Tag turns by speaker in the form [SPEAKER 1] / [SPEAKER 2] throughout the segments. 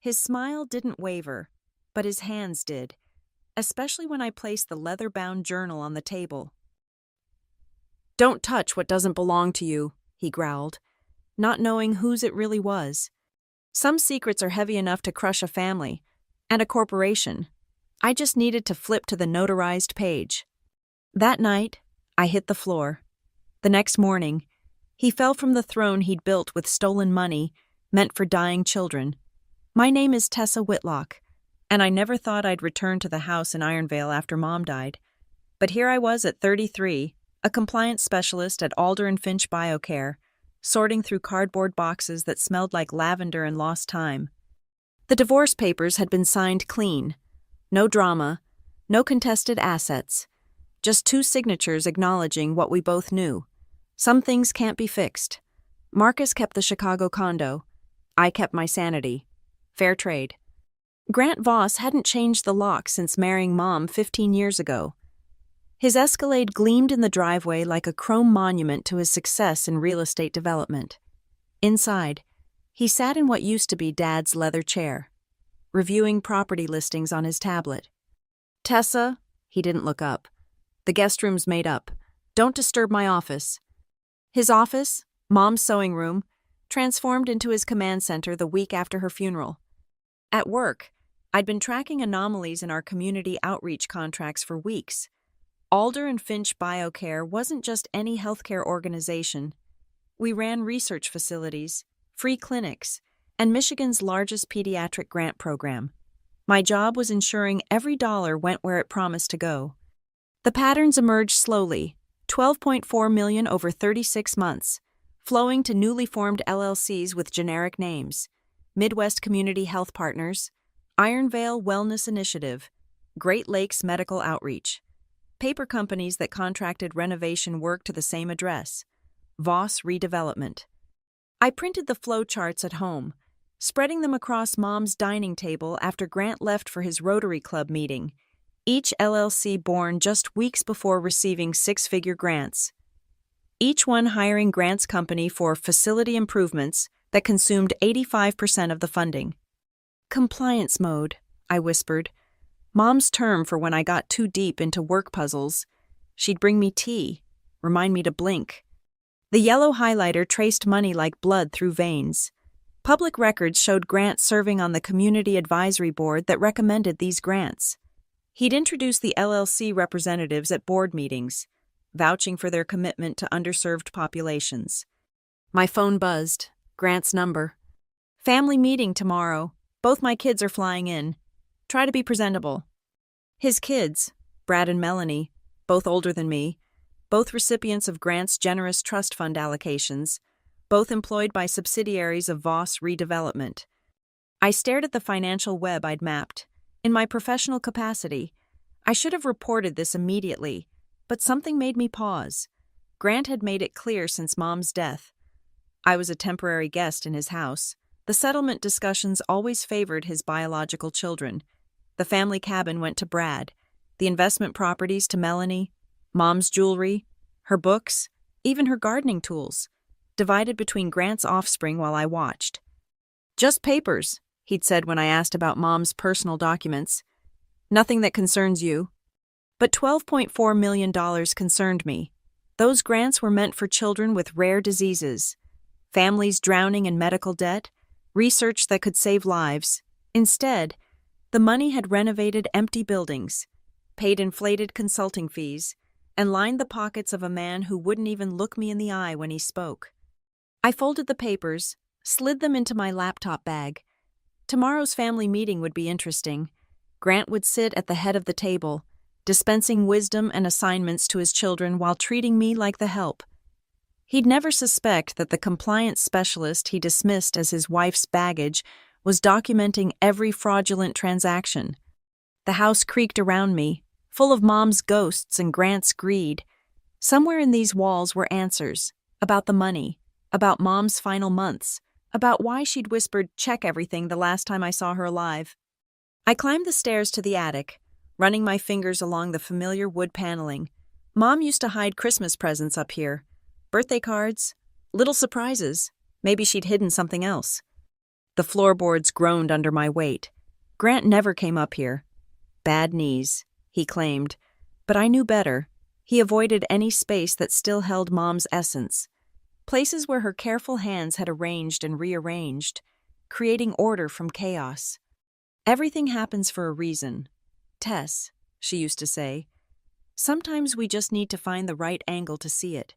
[SPEAKER 1] His smile didn't waver, but his hands did, especially when I placed the leather-bound journal on the table. "Don't touch what doesn't belong to you," he growled, not knowing whose it really was. Some secrets are heavy enough to crush a family and a corporation. I just needed to flip to the notarized page. That night, I hit the floor. The next morning, he fell from the throne he'd built with stolen money meant for dying children. My name is Tessa Whitlock, and I never thought I'd return to the house in Ironvale after Mom died. But here I was at 33, a compliance specialist at Alder and Finch BioCare, sorting through cardboard boxes that smelled like lavender and lost time. The divorce papers had been signed clean. No drama, no contested assets. Just two signatures acknowledging what we both knew. Some things can't be fixed. Marcus kept the Chicago condo. I kept my sanity. Fair trade. Grant Voss hadn't changed the lock since marrying Mom 15 years ago. His Escalade gleamed in the driveway like a chrome monument to his success in real estate development. Inside, he sat in what used to be Dad's leather chair, reviewing property listings on his tablet. "Tessa," he didn't look up. "The guest room's made up. Don't disturb my office." His office, Mom's sewing room, transformed into his command center the week after her funeral. At work, I'd been tracking anomalies in our community outreach contracts for weeks. Alder and Finch BioCare wasn't just any healthcare organization. We ran research facilities, free clinics, and Michigan's largest pediatric grant program. My job was ensuring every dollar went where it promised to go. The patterns emerged slowly, $12.4 million over 36 months, flowing to newly formed LLCs with generic names: Midwest Community Health Partners, Ironvale Wellness Initiative, Great Lakes Medical Outreach. Paper companies that contracted renovation work to the same address: Voss Redevelopment. I printed the flow charts at home, spreading them across Mom's dining table after Grant left for his Rotary Club meeting, each LLC born just weeks before receiving six-figure grants. Each one hiring Grant's company for facility improvements that consumed 85% of the funding. "Compliance mode," I whispered. Mom's term for when I got too deep into work puzzles. She'd bring me tea, remind me to blink. The yellow highlighter traced money like blood through veins. Public records showed Grant serving on the community advisory board that recommended these grants. He'd introduced the LLC representatives at board meetings, vouching for their commitment to underserved populations. My phone buzzed. Grant's number. "Family meeting tomorrow. Both my kids are flying in. Try to be presentable." His kids, Brad and Melanie, both older than me, both recipients of Grant's generous trust fund allocations, both employed by subsidiaries of Voss Redevelopment. I stared at the financial web I'd mapped. In my professional capacity, I should have reported this immediately, but something made me pause. Grant had made it clear since Mom's death. I was a temporary guest in his house. The settlement discussions always favored his biological children. The family cabin went to Brad, the investment properties to Melanie, Mom's jewelry, her books, even her gardening tools, divided between Grant's offspring while I watched. "Just papers," he'd said when I asked about Mom's personal documents. "Nothing that concerns you." But $12.4 million concerned me. Those grants were meant for children with rare diseases, families drowning in medical debt, research that could save lives. Instead, the money had renovated empty buildings, paid inflated consulting fees, and lined the pockets of a man who wouldn't even look me in the eye when he spoke. I folded the papers, slid them into my laptop bag. Tomorrow's family meeting would be interesting. Grant would sit at the head of the table, dispensing wisdom and assignments to his children while treating me like the help. He'd never suspect that the compliance specialist he dismissed as his wife's baggage was documenting every fraudulent transaction. The house creaked around me, full of Mom's ghosts and Grant's greed. Somewhere in these walls were answers about the money, about Mom's final months, about why she'd whispered, "Check everything," the last time I saw her alive. I climbed the stairs to the attic, running my fingers along the familiar wood paneling. Mom used to hide Christmas presents up here. Birthday cards, little surprises. Maybe she'd hidden something else. The floorboards groaned under my weight. Grant never came up here. Bad knees, he claimed. But I knew better. He avoided any space that still held Mom's essence. Places where her careful hands had arranged and rearranged, creating order from chaos. Everything happens for a reason. Tess, she used to say. Sometimes we just need to find the right angle to see it.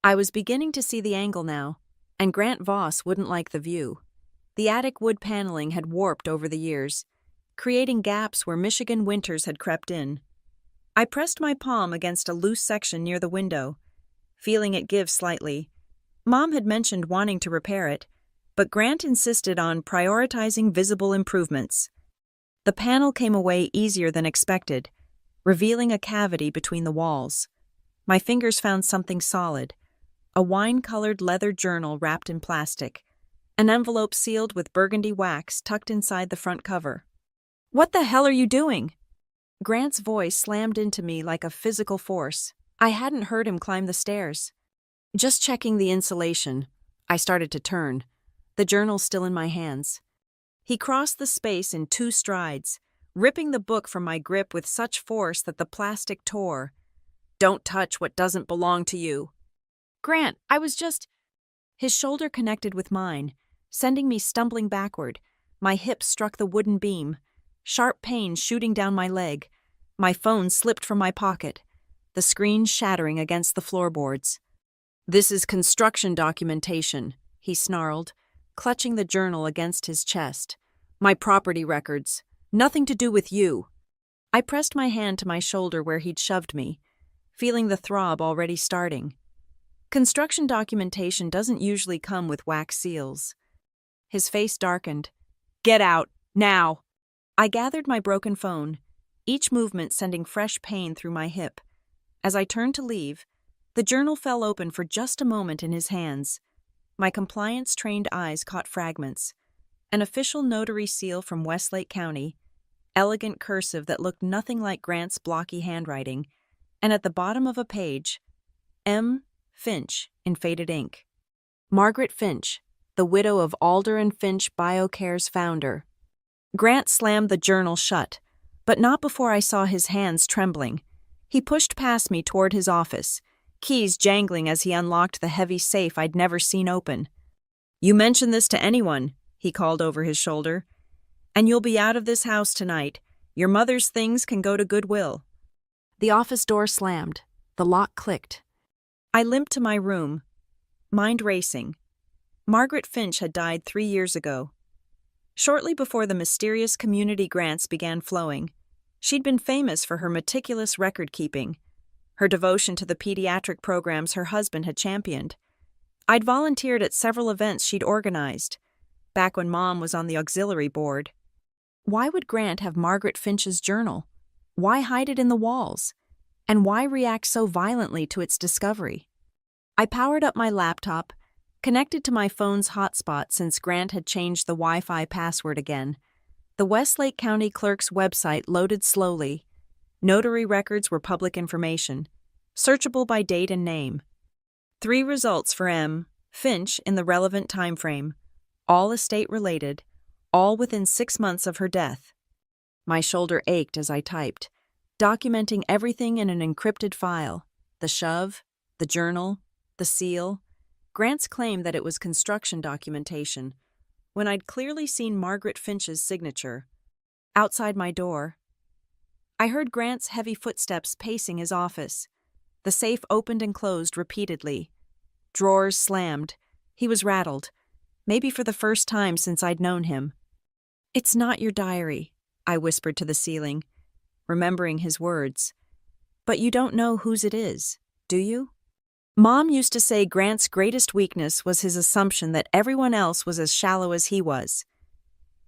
[SPEAKER 1] I was beginning to see the angle now, and Grant Voss wouldn't like the view. The attic wood paneling had warped over the years, creating gaps where Michigan winters had crept in. I pressed my palm against a loose section near the window, feeling it give slightly. Mom had mentioned wanting to repair it, but Grant insisted on prioritizing visible improvements. The panel came away easier than expected, revealing a cavity between the walls. My fingers found something solid, a wine-colored leather journal wrapped in plastic, an envelope sealed with burgundy wax tucked inside the front cover. "What the hell are you doing?" Grant's voice slammed into me like a physical force. I hadn't heard him climb the stairs. "Just checking the insulation." I started to turn, the journal still in my hands. He crossed the space in 2 strides, ripping the book from my grip with such force that the plastic tore. "Don't touch what doesn't belong to you." "Grant, I was just—" His shoulder connected with mine, sending me stumbling backward. My hip struck the wooden beam, sharp pain shooting down my leg. My phone slipped from my pocket, the screen shattering against the floorboards. "This is construction documentation," he snarled, clutching the journal against his chest. "My property records. Nothing to do with you." I pressed my hand to my shoulder where he'd shoved me, feeling the throb already starting. Construction documentation doesn't usually come with wax seals. His face darkened. "Get out, now!" I gathered my broken phone, each movement sending fresh pain through my hip. As I turned to leave, the journal fell open for just a moment in his hands. My compliance-trained eyes caught fragments. An official notary seal from Westlake County, elegant cursive that looked nothing like Grant's blocky handwriting, and at the bottom of a page, M. Finch in faded ink. Margaret Finch, the widow of Alder and Finch BioCare's founder. Grant slammed the journal shut, but not before I saw his hands trembling. He pushed past me toward his office, keys jangling as he unlocked the heavy safe I'd never seen open. "You mention this to anyone," he called over his shoulder, "and you'll be out of this house tonight. Your mother's things can go to Goodwill." The office door slammed. The lock clicked. I limped to my room, mind racing. Margaret Finch had died 3 years ago. Shortly before the mysterious community grants began flowing, she'd been famous for her meticulous record-keeping, her devotion to the pediatric programs her husband had championed. I'd volunteered at several events she'd organized, back when Mom was on the auxiliary board. Why would Grant have Margaret Finch's journal? Why hide it in the walls? And why react so violently to its discovery? I powered up my laptop, connected to my phone's hotspot since Grant had changed the Wi-Fi password again. The Westlake County Clerk's website loaded slowly. Notary records were public information, searchable by date and name. 3 results for M. Finch in the relevant time frame, all estate-related, all within 6 months of her death. My shoulder ached as I typed, documenting everything in an encrypted file: the shove, the journal, the seal. Grant's claim that it was construction documentation, when I'd clearly seen Margaret Finch's signature. Outside my door, I heard Grant's heavy footsteps pacing his office. The safe opened and closed repeatedly. Drawers slammed. He was rattled, maybe for the first time since I'd known him. "It's not your diary," I whispered to the ceiling, remembering his words. "But you don't know whose it is, do you?" Mom used to say Grant's greatest weakness was his assumption that everyone else was as shallow as he was.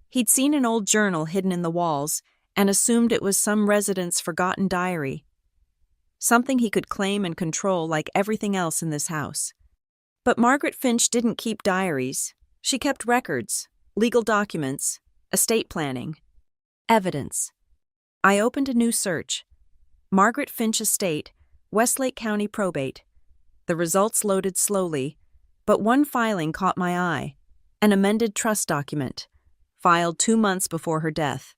[SPEAKER 1] He'd seen an old journal hidden in the walls and assumed it was some resident's forgotten diary, something he could claim and control like everything else in this house. But Margaret Finch didn't keep diaries. She kept records, legal documents, estate planning, evidence. I opened a new search. Margaret Finch Estate, Westlake County Probate. The results loaded slowly, but one filing caught my eye. An amended trust document, filed 2 months before her death,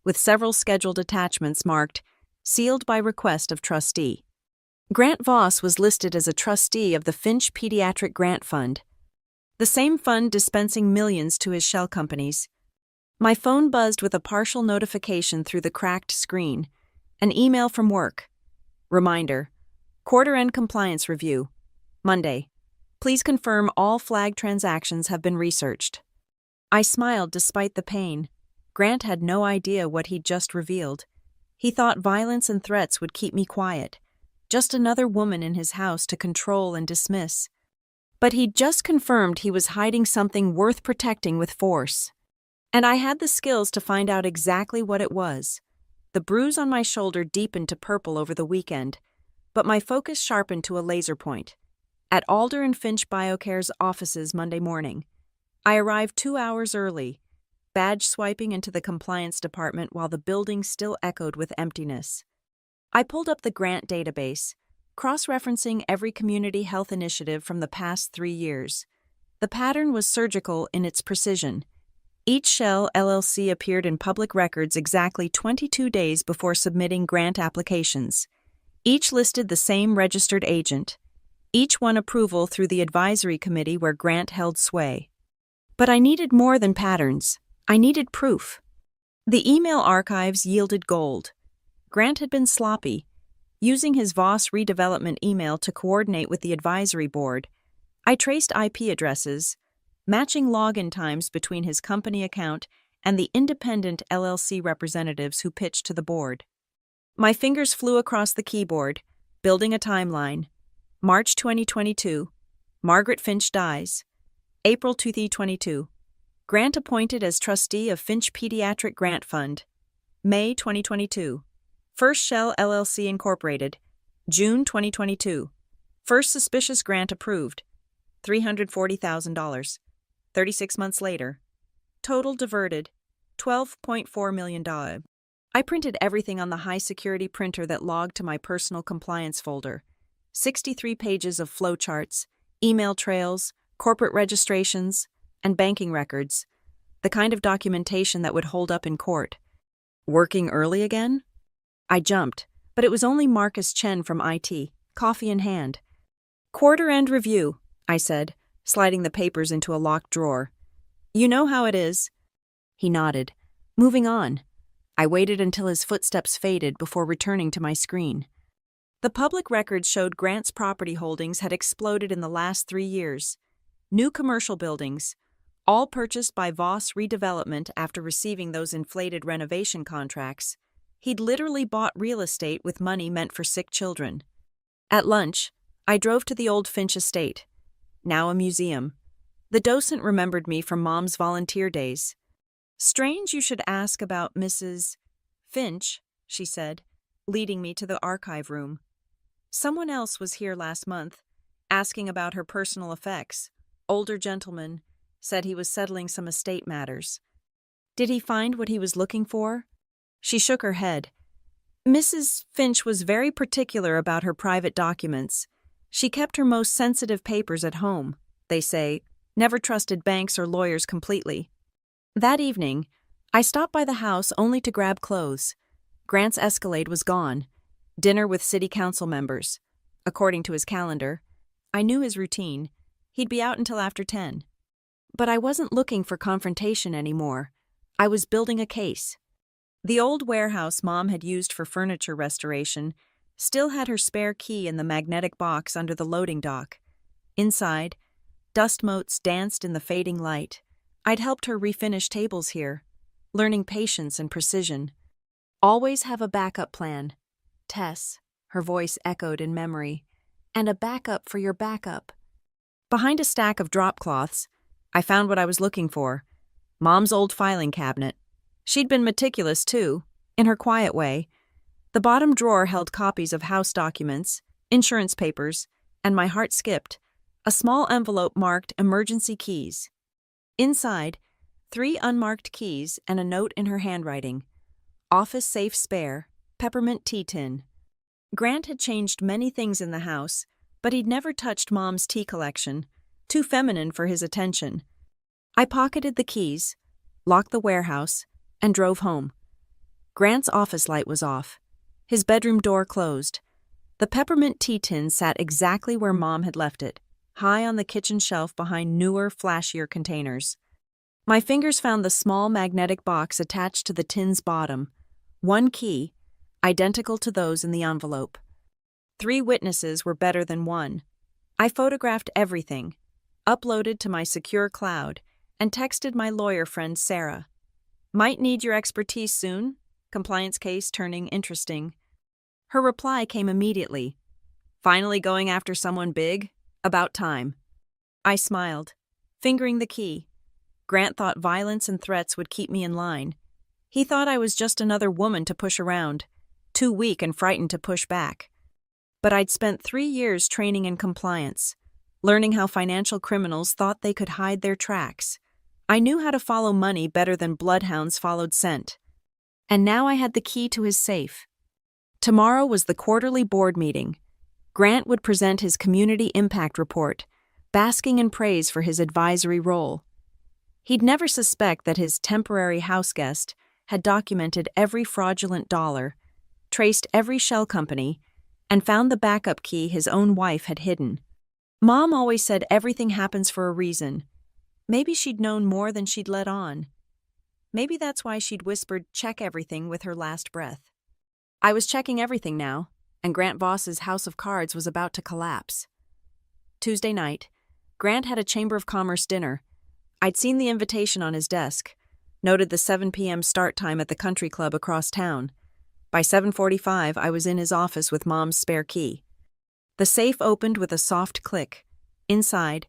[SPEAKER 1] with several scheduled attachments marked, sealed by request of trustee. Grant Voss was listed as a trustee of the Finch Pediatric Grant Fund, the same fund dispensing millions to his shell companies. My phone buzzed with a partial notification through the cracked screen. An email from work. Reminder. Quarter-end compliance review. Monday. Please confirm all flagged transactions have been researched. I smiled despite the pain. Grant had no idea what he'd just revealed. He thought violence and threats would keep me quiet. Just another woman in his house to control and dismiss. But he'd just confirmed he was hiding something worth protecting with force. And I had the skills to find out exactly what it was. The bruise on my shoulder deepened to purple over the weekend, but my focus sharpened to a laser point. At Alder and Finch BioCare's offices Monday morning, I arrived 2 hours early, badge swiping into the compliance department while the building still echoed with emptiness. I pulled up the grant database, cross-referencing every community health initiative from the past 3 years. The pattern was surgical in its precision. Each Shell LLC appeared in public records exactly 22 days before submitting grant applications. Each listed the same registered agent. Each won approval through the advisory committee where Grant held sway. But I needed more than patterns. I needed proof. The email archives yielded gold. Grant had been sloppy, using his Voss redevelopment email to coordinate with the advisory board. I traced IP addresses, matching login times between his company account and the independent LLC representatives who pitched to the board. My fingers flew across the keyboard, building a timeline. March 2022, Margaret Finch dies. April 2022, Grant appointed as trustee of Finch Pediatric Grant Fund. May 2022, First Shell LLC Incorporated. June 2022, first suspicious grant approved. $340,000. 36 months later, total diverted, $12.4 million. I printed everything on the high-security printer that logged to my personal compliance folder. 63 pages of flowcharts, email trails, corporate registrations, and banking records, the kind of documentation that would hold up in court. Working early again? I jumped, but it was only Marcus Chen from IT, coffee in hand. Quarter-end review, I said, sliding the papers into a locked drawer. You know how it is. He nodded. Moving on. I waited until his footsteps faded before returning to my screen. The public records showed Grant's property holdings had exploded in the last 3 years. New commercial buildings, all purchased by Voss Redevelopment after receiving those inflated renovation contracts. He'd literally bought real estate with money meant for sick children. At lunch, I drove to the old Finch estate, now a museum. The docent remembered me from Mom's volunteer days. Strange you should ask about Mrs. Finch, she said, leading me to the archive room. Someone else was here last month, asking about her personal effects. Older gentleman, said he was settling some estate matters. Did he find what he was looking for? She shook her head. Mrs. Finch was very particular about her private documents. She kept her most sensitive papers at home, they say, never trusted banks or lawyers completely. That evening, I stopped by the house only to grab clothes. Grant's Escalade was gone. Dinner with city council members. According to his calendar, I knew his routine. He'd be out until after 10. But I wasn't looking for confrontation anymore. I was building a case. The old warehouse Mom had used for furniture restoration still had her spare key in the magnetic box under the loading dock. Inside, dust motes danced in the fading light. I'd helped her refinish tables here, learning patience and precision. Always have a backup plan. Tess, her voice echoed in memory, and a backup for your backup. Behind a stack of drop cloths, I found what I was looking for. Mom's old filing cabinet. She'd been meticulous, too, in her quiet way. The bottom drawer held copies of house documents, insurance papers, and my heart skipped, a small envelope marked emergency keys. Inside, 3 unmarked keys and a note in her handwriting. Office safe spare, peppermint tea tin. Grant had changed many things in the house, but he'd never touched Mom's tea collection, too feminine for his attention. I pocketed the keys, locked the warehouse, and drove home. Grant's office light was off. His bedroom door closed. The peppermint tea tin sat exactly where Mom had left it, high on the kitchen shelf behind newer, flashier containers. My fingers found the small magnetic box attached to the tin's bottom. One key, identical to those in the envelope. 3 witnesses were better than one. I photographed everything, uploaded to my secure cloud, and texted my lawyer friend Sarah. Might need your expertise soon. Compliance case turning interesting. Her reply came immediately. Finally going after someone big? About time. I smiled, fingering the key. Grant thought violence and threats would keep me in line. He thought I was just another woman to push around, too weak and frightened to push back. But I'd spent 3 years training in compliance, learning how financial criminals thought they could hide their tracks. I knew how to follow money better than bloodhounds followed scent. And now I had the key to his safe. Tomorrow was the quarterly board meeting. Grant would present his community impact report, basking in praise for his advisory role. He'd never suspect that his temporary house guest had documented every fraudulent dollar, traced every shell company, and found the backup key his own wife had hidden. Mom always said everything happens for a reason. Maybe she'd known more than she'd let on. Maybe that's why she'd whispered, "Check everything," with her last breath. I was checking everything now, and Grant Voss's house of cards was about to collapse. Tuesday night, Grant had a Chamber of Commerce dinner. I'd seen the invitation on his desk, noted the 7 p.m. start time at the country club across town. By 7:45, I was in his office with Mom's spare key. The safe opened with a soft click. Inside,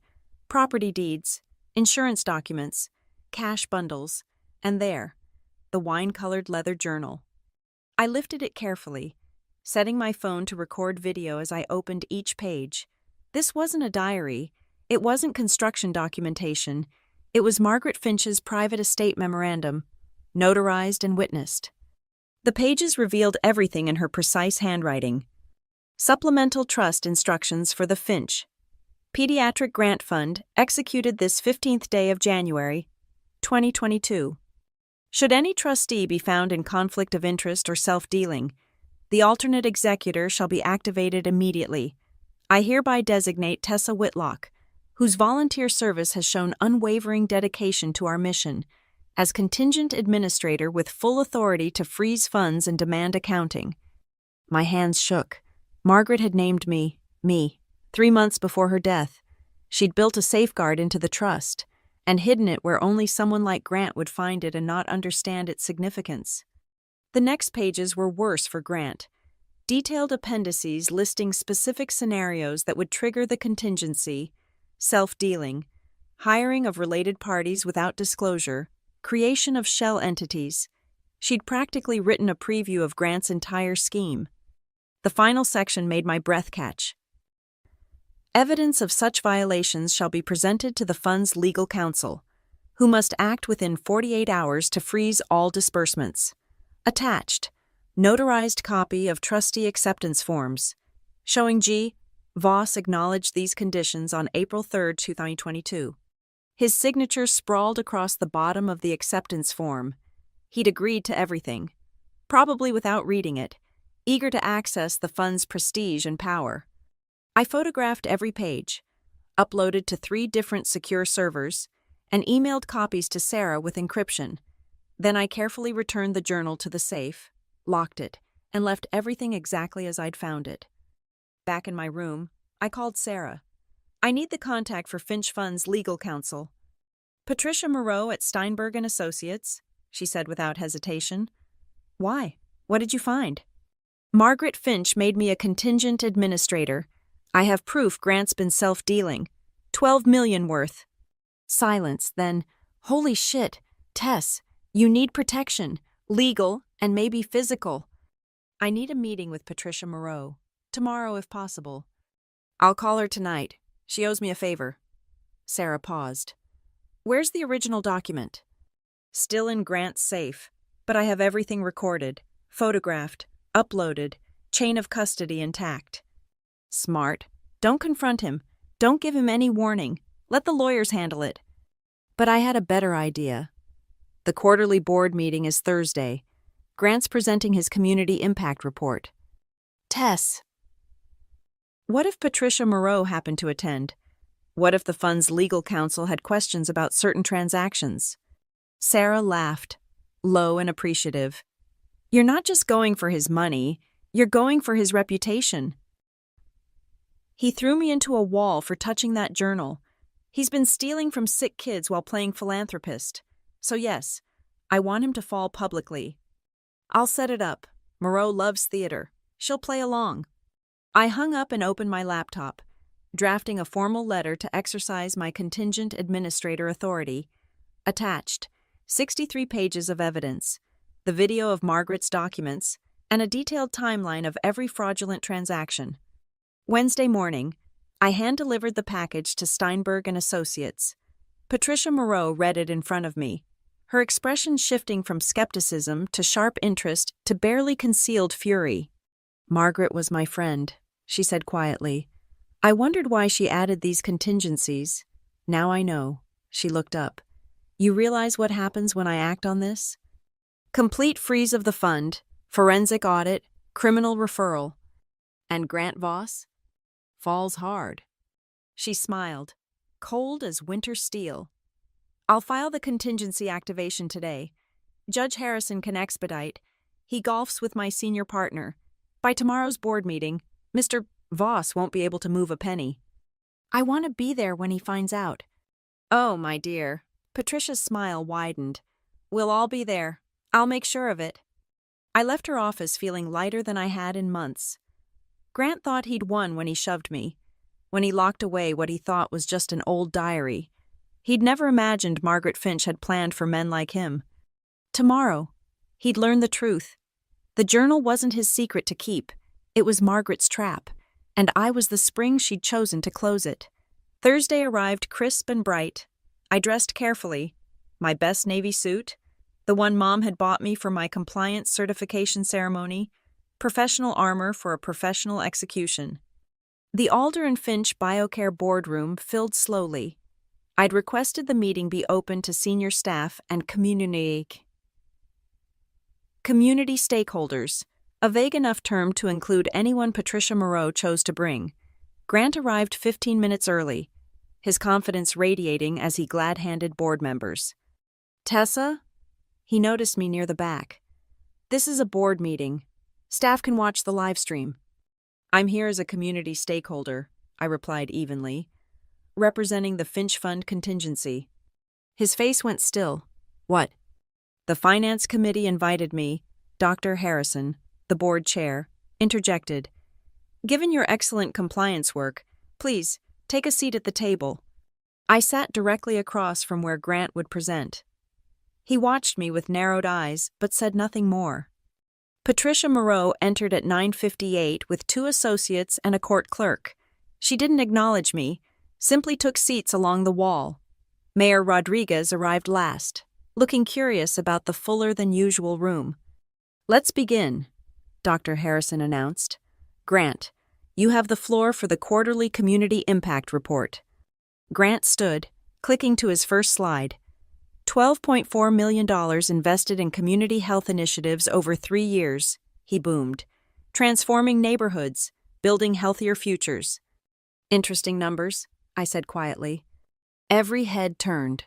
[SPEAKER 1] property deeds, insurance documents, cash bundles, and there, the wine-colored leather journal. I lifted it carefully, setting my phone to record video as I opened each page. This wasn't a diary. It wasn't construction documentation. It was Margaret Finch's private estate memorandum, notarized and witnessed. The pages revealed everything in her precise handwriting. Supplemental trust instructions for the Finch. Pediatric Grant Fund executed this 15th day of January, 2022. Should any trustee be found in conflict of interest or self-dealing, the alternate executor shall be activated immediately. I hereby designate Tessa Whitlock, whose volunteer service has shown unwavering dedication to our mission, as contingent administrator with full authority to freeze funds and demand accounting. My hands shook. Margaret had named me, 3 months before her death. She'd built a safeguard into the trust, and hidden it where only someone like Grant would find it and not understand its significance. The next pages were worse for Grant. Detailed appendices listing specific scenarios that would trigger the contingency, self-dealing, hiring of related parties without disclosure, creation of shell entities. She'd practically written a preview of Grant's entire scheme. The final section made my breath catch. Evidence of such violations shall be presented to the fund's legal counsel, who must act within 48 hours to freeze all disbursements. Attached, notarized copy of trustee acceptance forms, showing G. Voss acknowledged these conditions on April 3, 2022. His signature sprawled across the bottom of the acceptance form. He'd agreed to everything, probably without reading it, eager to access the fund's prestige and power. I photographed every page, uploaded to 3 different secure servers, and emailed copies to Sarah with encryption. Then I carefully returned the journal to the safe, locked it, and left everything exactly as I'd found it. Back in my room, I called Sarah. "I need the contact for Finch Fund's legal counsel." "Patricia Moreau at Steinberg & Associates," she said without hesitation. "Why? What did you find?" "Margaret Finch made me a contingent administrator. I have proof Grant's been self-dealing. $12 million worth." Silence, then, "Holy shit, Tess, you need protection, legal and maybe physical." "I need a meeting with Patricia Moreau, tomorrow if possible." "I'll call her tonight. She owes me a favor." Sarah paused. "Where's the original document?" "Still in Grant's safe, but I have everything recorded, photographed, uploaded, chain of custody intact." "Smart. Don't confront him. Don't give him any warning. Let the lawyers handle it." But I had a better idea. The quarterly board meeting is Thursday. Grant's presenting his community impact report. Tess. What if Patricia Moreau happened to attend? What if the fund's legal counsel had questions about certain transactions? Sarah laughed, low and appreciative. You're not just going for his money, you're going for his reputation. He threw me into a wall for touching that journal. He's been stealing from sick kids while playing philanthropist. So yes, I want him to fall publicly. I'll set it up. Moreau loves theater. She'll play along. I hung up and opened my laptop, drafting a formal letter to exercise my contingent administrator authority. Attached, 63 pages of evidence, the video of Margaret's documents, and a detailed timeline of every fraudulent transaction. Wednesday morning, I hand-delivered the package to Steinberg and Associates. Patricia Moreau read it in front of me, her expression shifting from skepticism to sharp interest to barely concealed fury. Margaret was my friend, she said quietly. I wondered why she added these contingencies. Now I know. She looked up. You realize what happens when I act on this? Complete freeze of the fund, forensic audit, criminal referral. And Grant Voss? Falls hard. She smiled, cold as winter steel. I'll file the contingency activation today. Judge Harrison can expedite. He golfs with my senior partner. By tomorrow's board meeting, Mr. Voss won't be able to move a penny. I want to be there when he finds out. Oh, my dear. Patricia's smile widened. We'll all be there. I'll make sure of it. I left her office feeling lighter than I had in months. Grant thought he'd won when he shoved me, when he locked away what he thought was just an old diary. He'd never imagined Margaret Finch had planned for men like him. Tomorrow, he'd learn the truth. The journal wasn't his secret to keep. It was Margaret's trap, and I was the spring she'd chosen to close it. Thursday arrived crisp and bright. I dressed carefully. My best navy suit, the one Mom had bought me for my compliance certification ceremony, professional armor for a professional execution. The Alder and Finch BioCare boardroom filled slowly. I'd requested the meeting be open to senior staff and community stakeholders, a vague enough term to include anyone Patricia Moreau chose to bring. Grant arrived 15 minutes early, his confidence radiating as he glad-handed board members. Tessa? He noticed me near the back. This is a board meeting. Staff can watch the live stream. I'm here as a community stakeholder, I replied evenly, representing the Finch Fund contingency. His face went still. What? The finance committee invited me. Dr. Harrison, the board chair, interjected. Given your excellent compliance work, please, take a seat at the table. I sat directly across from where Grant would present. He watched me with narrowed eyes, but said nothing more. Patricia Moreau entered at 9:58 with 2 associates and a court clerk. She didn't acknowledge me, simply took seats along the wall. Mayor Rodriguez arrived last, looking curious about the fuller-than-usual room. Let's begin, Dr. Harrison announced. Grant, you have the floor for the quarterly community impact report. Grant stood, clicking to his first slide. $12.4 million invested in community health initiatives over 3 years, he boomed. Transforming neighborhoods, building healthier futures. Interesting numbers, I said quietly. Every head turned.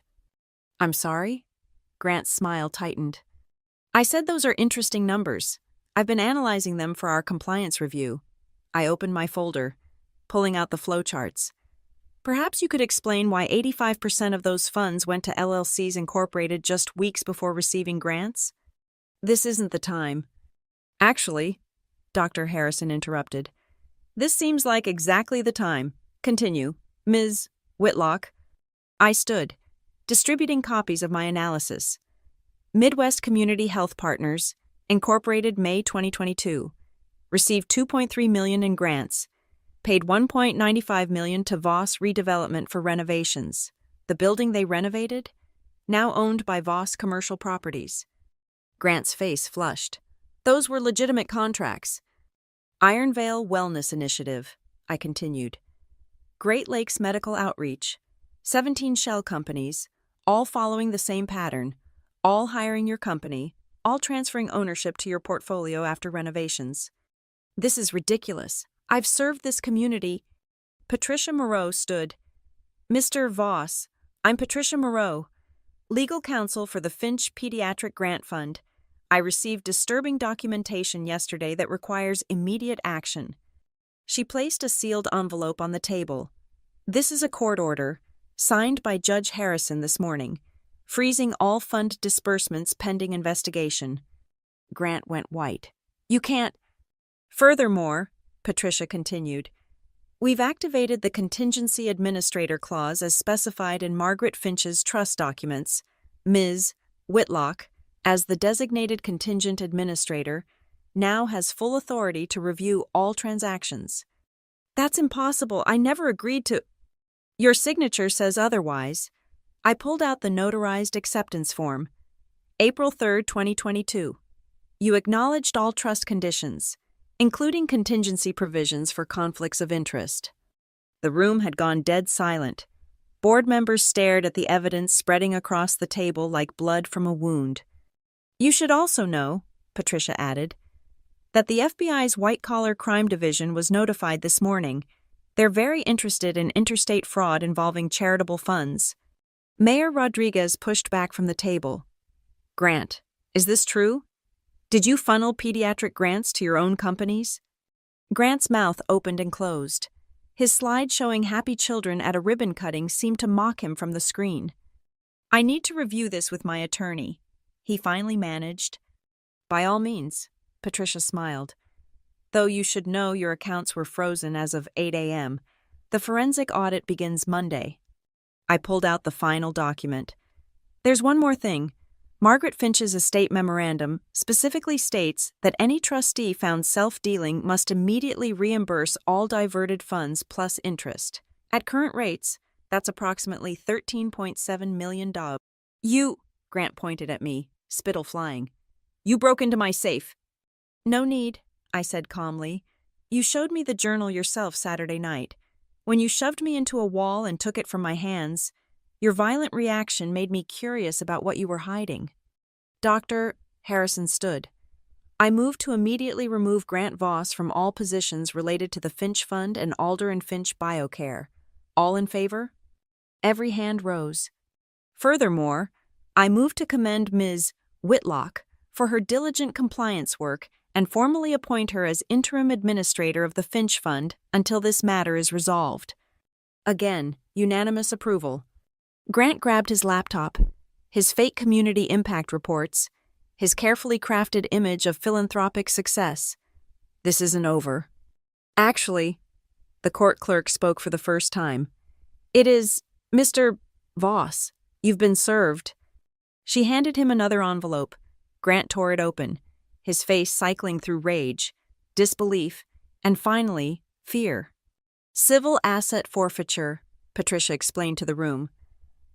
[SPEAKER 1] I'm sorry? Grant's smile tightened. I said those are interesting numbers. I've been analyzing them for our compliance review. I opened my folder, pulling out the flowcharts. Perhaps you could explain why 85% of those funds went to LLCs incorporated just weeks before receiving grants? This isn't the time. Actually, Dr. Harrison interrupted. This seems like exactly the time. Continue, Ms. Whitlock. I stood, distributing copies of my analysis. Midwest Community Health Partners, Incorporated May 2022, received $2.3 million in grants, paid $1.95 million to Voss Redevelopment for renovations. The building they renovated? Now owned by Voss Commercial Properties. Grant's face flushed. Those were legitimate contracts. Iron Vale Wellness Initiative, I continued. Great Lakes Medical Outreach, 17 shell companies, all following the same pattern, all hiring your company, all transferring ownership to your portfolio after renovations. This is ridiculous. I've served this community. Patricia Moreau stood. Mr. Voss, I'm Patricia Moreau, legal counsel for the Finch Pediatric Grant Fund. I received disturbing documentation yesterday that requires immediate action. She placed a sealed envelope on the table. This is a court order, signed by Judge Harrison this morning, freezing all fund disbursements pending investigation. Grant went white. You can't. Furthermore, Patricia continued, we've activated the contingency administrator clause as specified in Margaret Finch's trust documents. Ms. Whitlock, as the designated contingent administrator, now has full authority to review all transactions. That's impossible. I never agreed to. Your signature says otherwise. I pulled out the notarized acceptance form. April 3, 2022. You acknowledged all trust conditions, including contingency provisions for conflicts of interest. The room had gone dead silent. Board members stared at the evidence spreading across the table like blood from a wound. You should also know, Patricia added, that the FBI's white-collar crime division was notified this morning. They're very interested in interstate fraud involving charitable funds. Mayor Rodriguez pushed back from the table. Grant, is this true? Did you funnel pediatric grants to your own companies? Grant's mouth opened and closed. His slide showing happy children at a ribbon cutting seemed to mock him from the screen. I need to review this with my attorney, he finally managed. By all means, Patricia smiled. Though you should know your accounts were frozen as of 8 a.m., the forensic audit begins Monday. I pulled out the final document. There's one more thing. Margaret Finch's estate memorandum specifically states that any trustee found self-dealing must immediately reimburse all diverted funds plus interest. At current rates, that's approximately $13.7 million. You, Grant pointed at me, spittle flying. You broke into my safe. No need, I said calmly. You showed me the journal yourself Saturday night. When you shoved me into a wall and took it from my hands, your violent reaction made me curious about what you were hiding. Dr. Harrison stood. I moved to immediately remove Grant Voss from all positions related to the Finch Fund and Alder and Finch BioCare. All in favor? Every hand rose. Furthermore, I moved to commend Ms. Whitlock for her diligent compliance work and formally appoint her as interim administrator of the Finch Fund until this matter is resolved. Again, unanimous approval. Grant grabbed his laptop, his fake community impact reports, his carefully crafted image of philanthropic success. This isn't over. Actually, the court clerk spoke for the first time. It is, Mr. Voss, you've been served. She handed him another envelope. Grant tore it open, his face cycling through rage, disbelief, and finally, fear. Civil asset forfeiture, Patricia explained to the room.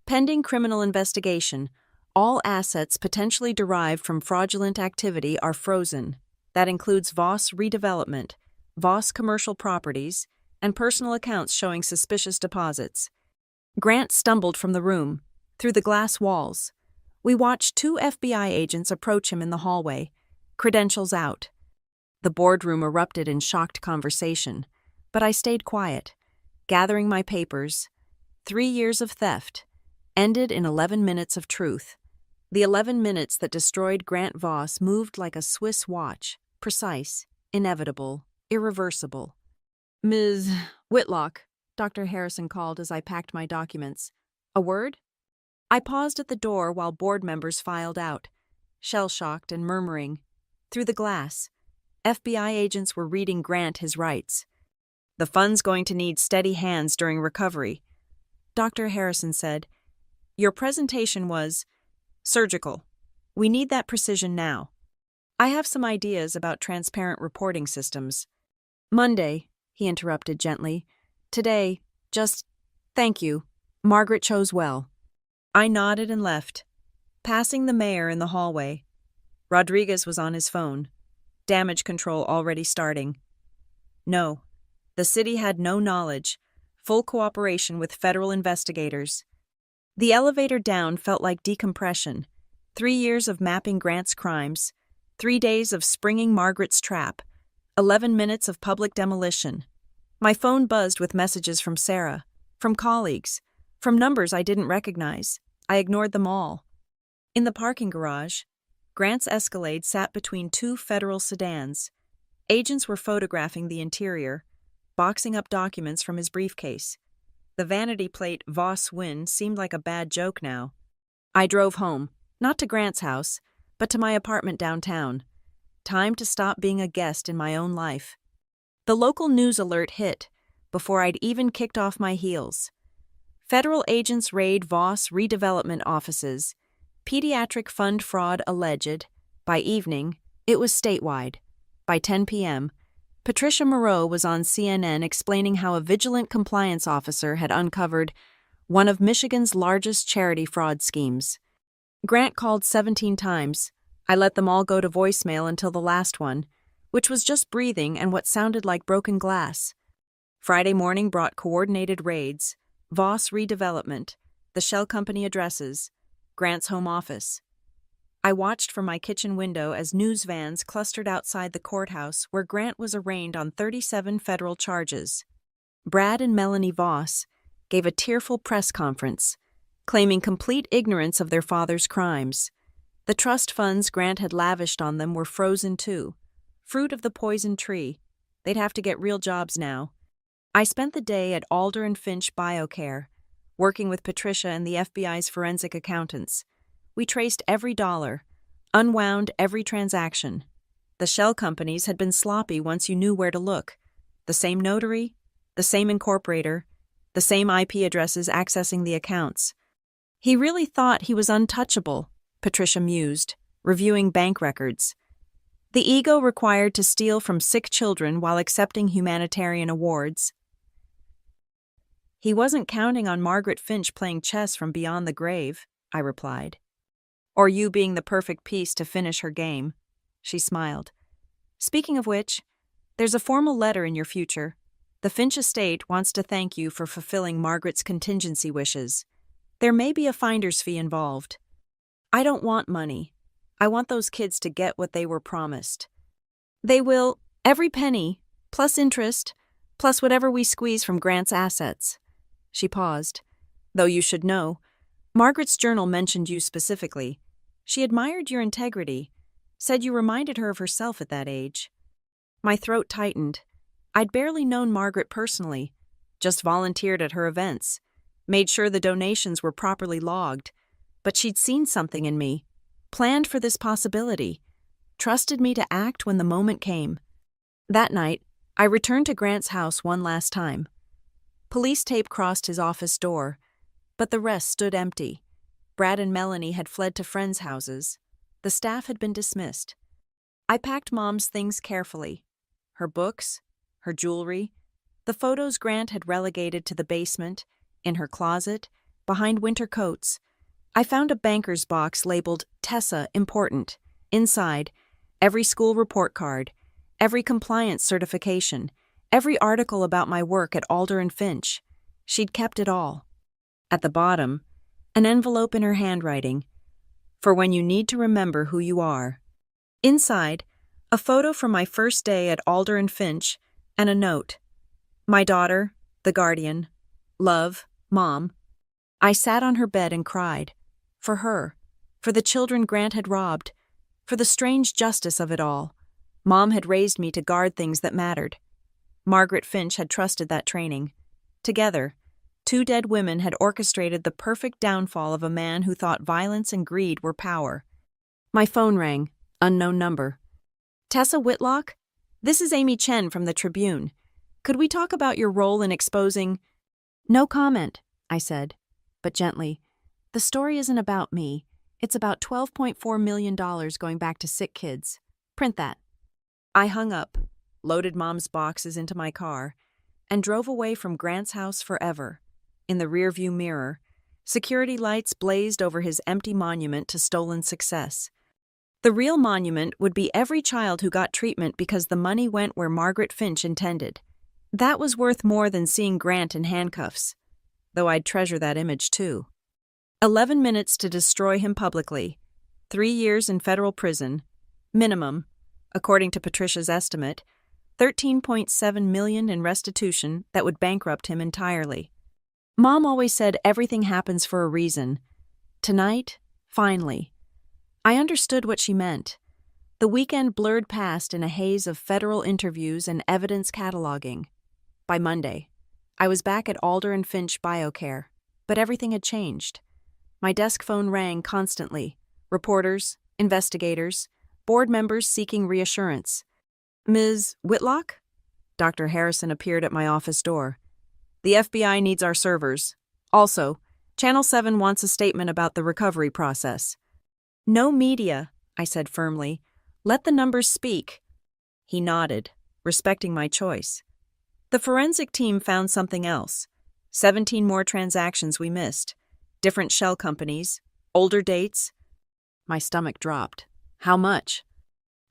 [SPEAKER 1] Pending criminal investigation, all assets potentially derived from fraudulent activity are frozen. That includes Voss redevelopment, Voss commercial properties, and personal accounts showing suspicious deposits. Grant stumbled from the room, through the glass walls. We watched 2 FBI agents approach him in the hallway, credentials out. The boardroom erupted in shocked conversation, but I stayed quiet, gathering my papers. 3 years of theft ended in 11 minutes of truth. The 11 minutes that destroyed Grant Voss moved like a Swiss watch, precise, inevitable, irreversible. Ms. Whitlock, Dr. Harrison called as I packed my documents. A word? I paused at the door while board members filed out, shell-shocked and murmuring. Through the glass, FBI agents were reading Grant his rights. The fund's going to need steady hands during recovery. Dr. Harrison said, your presentation was surgical. We need that precision now. I have some ideas about transparent reporting systems. Monday, he interrupted gently. Today, just thank you. Margaret chose well. I nodded and left, passing the mayor in the hallway. Rodriguez was on his phone. Damage control already starting. No, the city had no knowledge. Full cooperation with federal investigators. The elevator down felt like decompression. 3 years of mapping Grant's crimes, 3 days of springing Margaret's trap, 11 minutes of public demolition. My phone buzzed with messages from Sarah, from colleagues, from numbers I didn't recognize. I ignored them all. In the parking garage, Grant's Escalade sat between two federal sedans. Agents were photographing the interior, boxing up documents from his briefcase. The vanity plate Voss Win seemed like a bad joke now. I drove home, not to Grant's house, but to my apartment downtown. Time to stop being a guest in my own life. The local news alert hit before I'd even kicked off my heels. Federal agents raid Voss redevelopment offices. Pediatric fund fraud alleged. By evening, it was statewide. By 10 p.m., Patricia Moreau was on CNN explaining how a vigilant compliance officer had uncovered one of Michigan's largest charity fraud schemes. Grant called 17 times. I let them all go to voicemail until the last one, which was just breathing and what sounded like broken glass. Friday morning brought coordinated raids, Voss redevelopment, the shell company addresses, Grant's home office. I watched from my kitchen window as news vans clustered outside the courthouse where Grant was arraigned on 37 federal charges. Brad and Melanie Voss gave a tearful press conference, claiming complete ignorance of their father's crimes. The trust funds Grant had lavished on them were frozen too. Fruit of the poison tree. They'd have to get real jobs now. I spent the day at Alder and Finch BioCare, working with Patricia and the FBI's forensic accountants. We traced every dollar, unwound every transaction. The shell companies had been sloppy once you knew where to look. The same notary, the same incorporator, the same IP addresses accessing the accounts. He really thought he was untouchable, Patricia mused, reviewing bank records. The ego required to steal from sick children while accepting humanitarian awards. He wasn't counting on Margaret Finch playing chess from beyond the grave, I replied. Or you being the perfect piece to finish her game. She smiled. Speaking of which, there's a formal letter in your future. The Finch estate wants to thank you for fulfilling Margaret's contingency wishes. There may be a finder's fee involved. I don't want money. I want those kids to get what they were promised. They will, every penny, plus interest, plus whatever we squeeze from Grant's assets. She paused. Though you should know, Margaret's journal mentioned you specifically. She admired your integrity, said you reminded her of herself at that age. My throat tightened. I'd barely known Margaret personally, just volunteered at her events, made sure the donations were properly logged, but she'd seen something in me, planned for this possibility, trusted me to act when the moment came. That night, I returned to Grant's house one last time. Police tape crossed his office door, but the rest stood empty. Brad and Melanie had fled to friends' houses. The staff had been dismissed. I packed Mom's things carefully. Her books, her jewelry, the photos Grant had relegated to the basement, in her closet, behind winter coats. I found a banker's box labeled Tessa Important. Inside, every school report card, every compliance certification, every article about my work at Alder and Finch. She'd kept it all. At the bottom, an envelope in her handwriting, for when you need to remember who you are. Inside, a photo from my first day at Alder and Finch, and a note. My daughter, the guardian. Love, Mom. I sat on her bed and cried. For her, for the children Grant had robbed, for the strange justice of it all. Mom had raised me to guard things that mattered. Margaret Finch had trusted that training. Together, two dead women had orchestrated the perfect downfall of a man who thought violence and greed were power. My phone rang, unknown number. Tessa Whitlock? This is Amy Chen from the Tribune. Could we talk about your role in exposing— No comment, I said, but gently. The story isn't about me. It's about $12.4 million going back to sick kids. Print that. I hung up, loaded Mom's boxes into my car, and drove away from Grant's house forever. In the rearview mirror, security lights blazed over his empty monument to stolen success. The real monument would be every child who got treatment because the money went where Margaret Finch intended. That was worth more than seeing Grant in handcuffs, though I'd treasure that image too. 11 minutes to destroy him publicly. 3 years in federal prison. Minimum, according to Patricia's estimate, $13.7 million in restitution that would bankrupt him entirely. Mom always said everything happens for a reason. Tonight, finally. I understood what she meant. The weekend blurred past in a haze of federal interviews and evidence cataloging. By Monday, I was back at Alder and Finch BioCare, but everything had changed. My desk phone rang constantly. Reporters, investigators, board members seeking reassurance. Ms. Whitlock? Dr. Harrison appeared at my office door. The FBI needs our servers. Also, Channel 7 wants a statement about the recovery process. No media, I said firmly. Let the numbers speak. He nodded, respecting my choice. The forensic team found something else. 17 more transactions we missed. Different shell companies. Older dates. My stomach dropped. How much?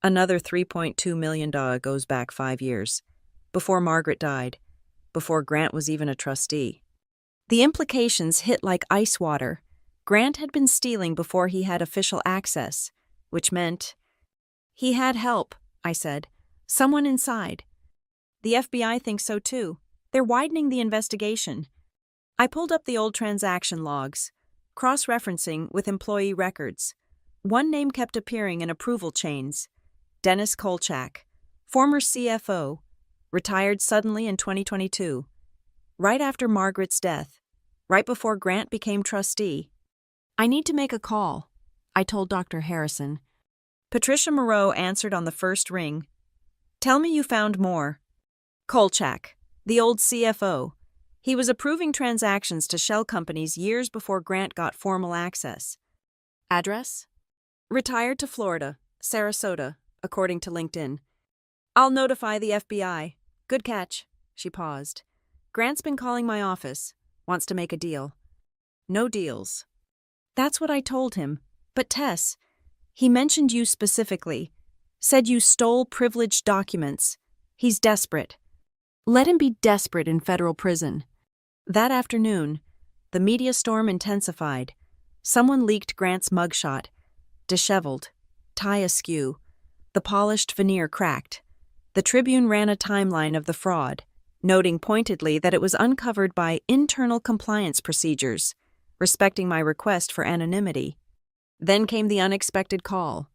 [SPEAKER 1] Another $3.2 million goes back 5 years. Before Margaret died. Before Grant was even a trustee. The implications hit like ice water. Grant had been stealing before he had official access, which meant... He had help, I said. Someone inside. The FBI thinks so too. They're widening the investigation. I pulled up the old transaction logs, cross-referencing with employee records. One name kept appearing in approval chains. Dennis Kolchak, former CFO, retired suddenly in 2022. Right after Margaret's death. Right before Grant became trustee. I need to make a call, I told Dr. Harrison. Patricia Moreau answered on the first ring. Tell me you found more. Kolchak, the old CFO. He was approving transactions to shell companies years before Grant got formal access. Address? Retired to Florida, Sarasota, according to LinkedIn. I'll notify the FBI. Good catch. She paused. Grant's been calling my office. Wants to make a deal. No deals. That's what I told him. But Tess, he mentioned you specifically. Said you stole privileged documents. He's desperate. Let him be desperate in federal prison. That afternoon, the media storm intensified. Someone leaked Grant's mugshot. Disheveled. Tie askew. The polished veneer cracked. The Tribune ran a timeline of the fraud, noting pointedly that it was uncovered by internal compliance procedures, respecting my request for anonymity. Then came the unexpected call.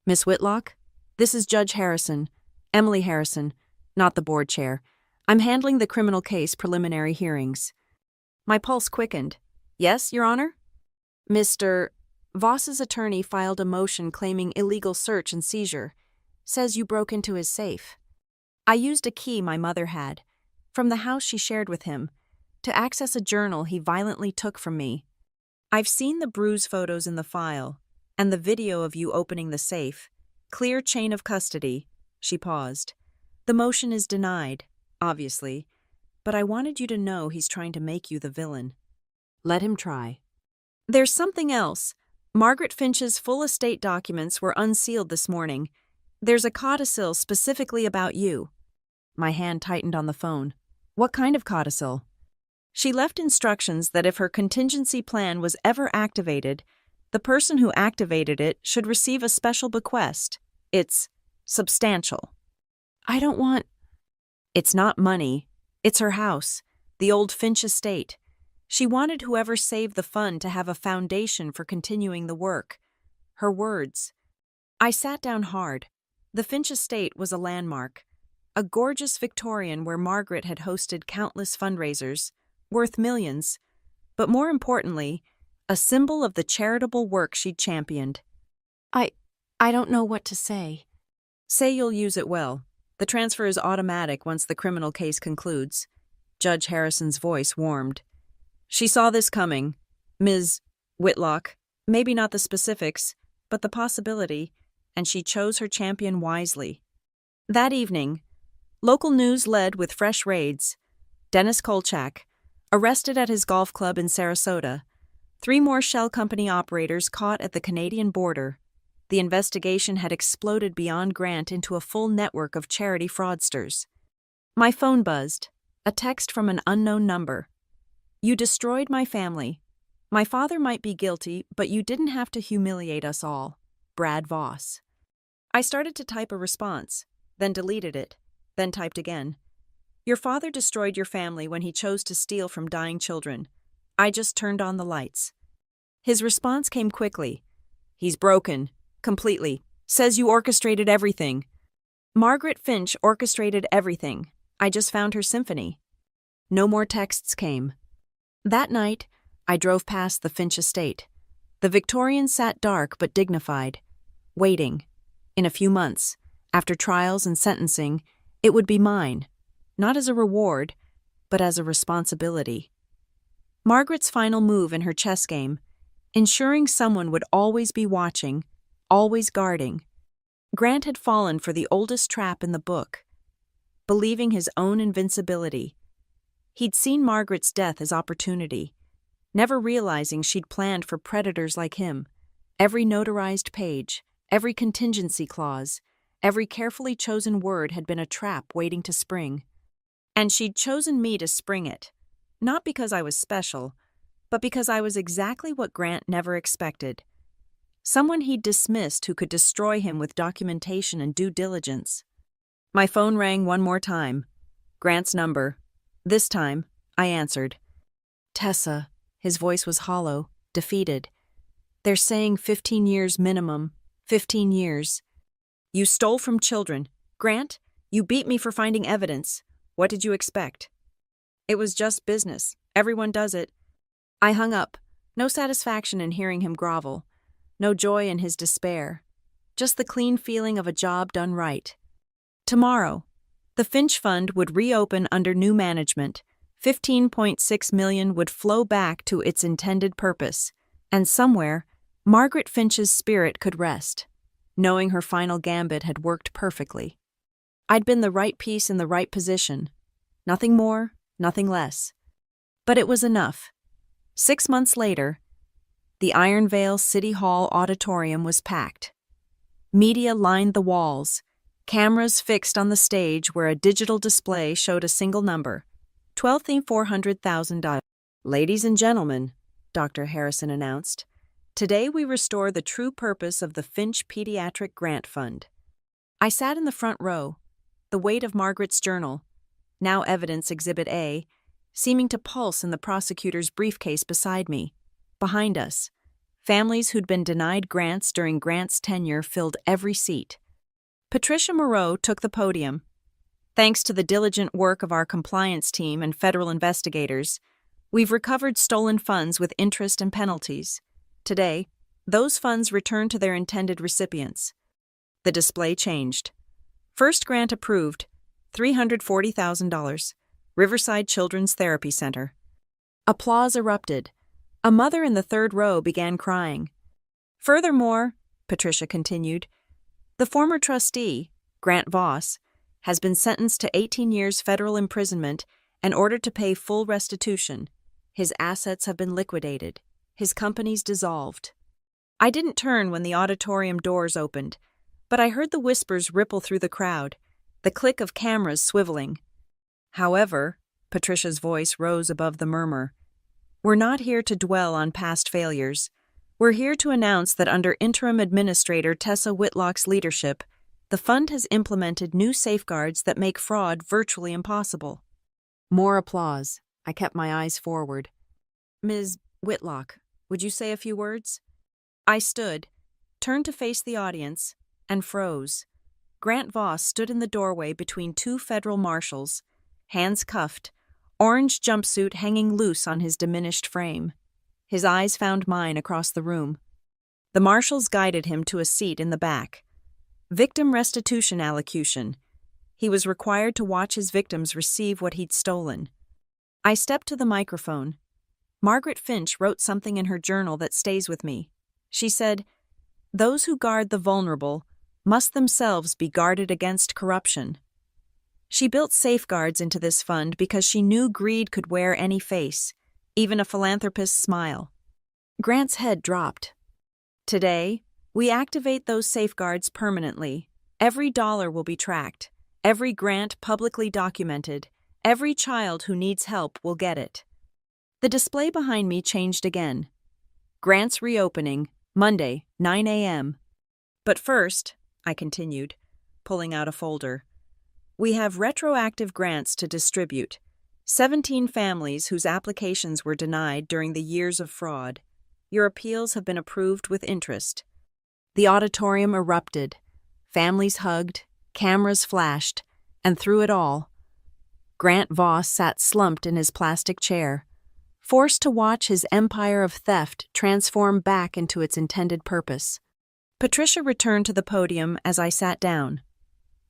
[SPEAKER 1] Miss Whitlock, this is Judge Harrison, Emily Harrison, not the board chair. I'm handling the criminal case preliminary hearings. My pulse quickened. Yes, Your Honor? Mr. Voss's attorney filed a motion claiming illegal search and seizure. Says you broke into his safe. I used a key my mother had, from the house she shared with him, to access a journal he violently took from me. I've seen the bruise photos in the file, and the video of you opening the safe. Clear chain of custody. She paused. The motion is denied, obviously, but I wanted you to know he's trying to make you the villain. Let him try. There's something else. Margaret Finch's full estate documents were unsealed this morning. There's a codicil specifically about you. My hand tightened on the phone. What kind of codicil? She left instructions that if her contingency plan was ever activated, the person who activated it should receive a special bequest. It's substantial. I don't want... It's not money. It's her house, the old Finch estate. She wanted whoever saved the fund to have a foundation for continuing the work. Her words. I sat down hard. The Finch estate was a landmark, a gorgeous Victorian where Margaret had hosted countless fundraisers, worth millions, but more importantly, a symbol of the charitable work she'd championed. I don't know what to say. Say you'll use it well. The transfer is automatic once the criminal case concludes. Judge Harrison's voice warmed. She saw this coming. Ms. Whitlock, maybe not the specifics, but the possibility, and she chose her champion wisely. That evening, local news led with fresh raids. Dennis Kolchak, arrested at his golf club in Sarasota. 3 more shell company operators caught at the Canadian border. The investigation had exploded beyond Grant into a full network of charity fraudsters. My phone buzzed. A text from an unknown number. You destroyed my family. My father might be guilty, but you didn't have to humiliate us all. Brad Voss. I started to type a response, then deleted it, then typed again. Your father destroyed your family when he chose to steal from dying children. I just turned on the lights. His response came quickly. He's broken. Completely. Says you orchestrated everything. Margaret Finch orchestrated everything. I just found her symphony. No more texts came. That night, I drove past the Finch estate. The Victorians sat dark but dignified, waiting. In a few months, after trials and sentencing, it would be mine, not as a reward, but as a responsibility. Margaret's final move in her chess game, ensuring someone would always be watching, always guarding. Grant had fallen for the oldest trap in the book, believing his own invincibility. He'd seen Margaret's death as opportunity, never realizing she'd planned for predators like him. Every notarized page, every contingency clause, every carefully chosen word had been a trap waiting to spring. And she'd chosen me to spring it, not because I was special, but because I was exactly what Grant never expected. Someone he'd dismissed who could destroy him with documentation and due diligence. My phone rang one more time. Grant's number. This time, I answered. Tessa. His voice was hollow, defeated. They're saying 15 years minimum. 15 years. You stole from children. Grant, you beat me for finding evidence. What did you expect? It was just business. Everyone does it. I hung up. No satisfaction in hearing him grovel. No joy in his despair. Just the clean feeling of a job done right. Tomorrow, the Finch Fund would reopen under new management. $15.6 million would flow back to its intended purpose. And somewhere, Margaret Finch's spirit could rest, knowing her final gambit had worked perfectly. I'd been the right piece in the right position. Nothing more, nothing less. But it was enough. 6 months later, the Ironvale City Hall auditorium was packed. Media lined the walls, cameras fixed on the stage where a digital display showed a single number, $12,400,000. Ladies and gentlemen, Dr. Harrison announced, today we restore the true purpose of the Finch Pediatric Grant Fund. I sat in the front row, the weight of Margaret's journal, now Evidence Exhibit A, seeming to pulse in the prosecutor's briefcase beside me. Behind us, families who'd been denied grants during Grant's tenure filled every seat. Patricia Moreau took the podium. Thanks to the diligent work of our compliance team and federal investigators, we've recovered stolen funds with interest and penalties. Today, those funds return to their intended recipients. The display changed. First grant approved, $340,000, Riverside Children's Therapy Center. Applause erupted. A mother in the third row began crying. Furthermore, Patricia continued, the former trustee, Grant Voss, has been sentenced to 18 years federal imprisonment and ordered to pay full restitution. His assets have been liquidated. His company's dissolved. I didn't turn when the auditorium doors opened, but I heard the whispers ripple through the crowd, the click of cameras swiveling. However, Patricia's voice rose above the murmur. We're not here to dwell on past failures. We're here to announce that under Interim Administrator Tessa Whitlock's leadership, the fund has implemented new safeguards that make fraud virtually impossible. More applause. I kept my eyes forward. Ms. Whitlock, would you say a few words? I stood, turned to face the audience, and froze. Grant Voss stood in the doorway between two federal marshals, hands cuffed, orange jumpsuit hanging loose on his diminished frame. His eyes found mine across the room. The marshals guided him to a seat in the back. Victim restitution allocution. He was required to watch his victims receive what he'd stolen. I stepped to the microphone. Margaret Finch wrote something in her journal that stays with me. She said, "Those who guard the vulnerable must themselves be guarded against corruption." She built safeguards into this fund because she knew greed could wear any face, even a philanthropist's smile. Grant's head dropped. Today, we activate those safeguards permanently. Every dollar will be tracked, every grant publicly documented, every child who needs help will get it. The display behind me changed again. Grants reopening, Monday, 9 a.m. But first, I continued, pulling out a folder, we have retroactive grants to distribute. 17 families whose applications were denied during the years of fraud. Your appeals have been approved with interest. The auditorium erupted. Families hugged, cameras flashed, and through it all, Grant Voss sat slumped in his plastic chair, forced to watch his empire of theft transform back into its intended purpose. Patricia returned to the podium as I sat down.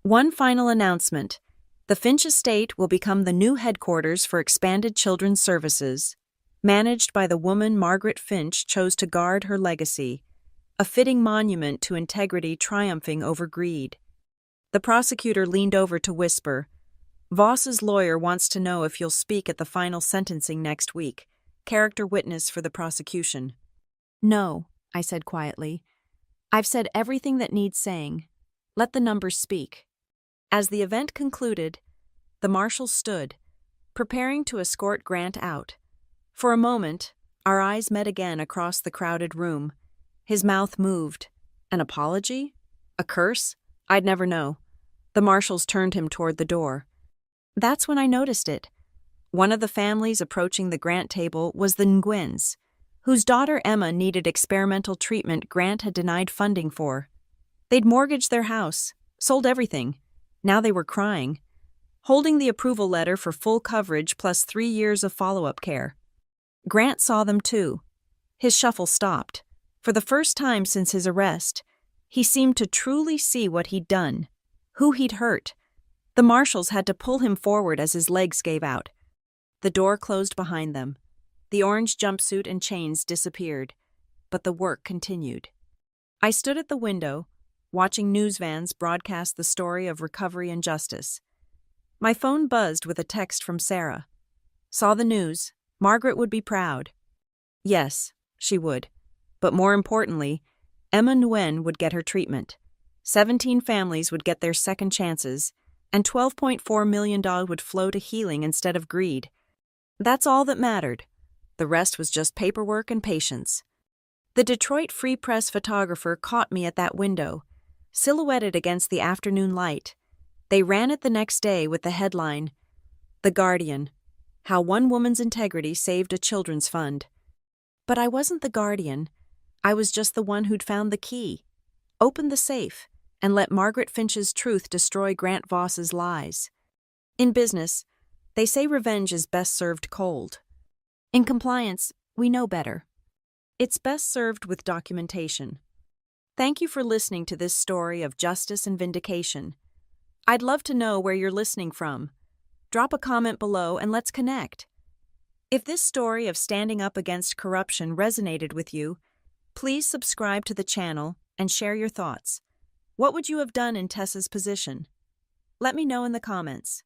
[SPEAKER 1] One final announcement. The Finch estate will become the new headquarters for expanded children's services, managed by the woman Margaret Finch chose to guard her legacy, a fitting monument to integrity triumphing over greed. The prosecutor leaned over to whisper, Voss's lawyer wants to know if you'll speak at the final sentencing next week, character witness for the prosecution. No, I said quietly. I've said everything that needs saying. Let the numbers speak. As the event concluded, the marshal stood, preparing to escort Grant out. For a moment, our eyes met again across the crowded room. His mouth moved. An apology? A curse? I'd never know. The marshals turned him toward the door. That's when I noticed it. One of the families approaching the Grant table was the Nguyen's, whose daughter Emma needed experimental treatment Grant had denied funding for. They'd mortgaged their house, sold everything. Now they were crying, holding the approval letter for full coverage plus 3 years of follow-up care. Grant saw them too. His shuffle stopped. For the first time since his arrest, he seemed to truly see what he'd done, who he'd hurt. The marshals had to pull him forward as his legs gave out. The door closed behind them. The orange jumpsuit and chains disappeared, but the work continued. I stood at the window, watching news vans broadcast the story of recovery and justice. My phone buzzed with a text from Sarah. Saw the news. Margaret would be proud. Yes, she would. But more importantly, Emma Nguyen would get her treatment. 17 families would get their second chances, and $12.4 million would flow to healing instead of greed. That's all that mattered. The rest was just paperwork and patience. The Detroit Free Press photographer caught me at that window, silhouetted against the afternoon light. They ran it the next day with the headline, The Guardian, How One Woman's Integrity Saved a Children's Fund. But I wasn't the guardian. I was just the one who'd found the key, opened the safe, and let Margaret Finch's truth destroy Grant Voss's lies. In business, they say revenge is best served cold. In compliance, we know better. It's best served with documentation. Thank you for listening to this story of justice and vindication. I'd love to know where you're listening from. Drop a comment below and let's connect. If this story of standing up against corruption resonated with you, please subscribe to the channel and share your thoughts. What would you have done in Tessa's position? Let me know in the comments.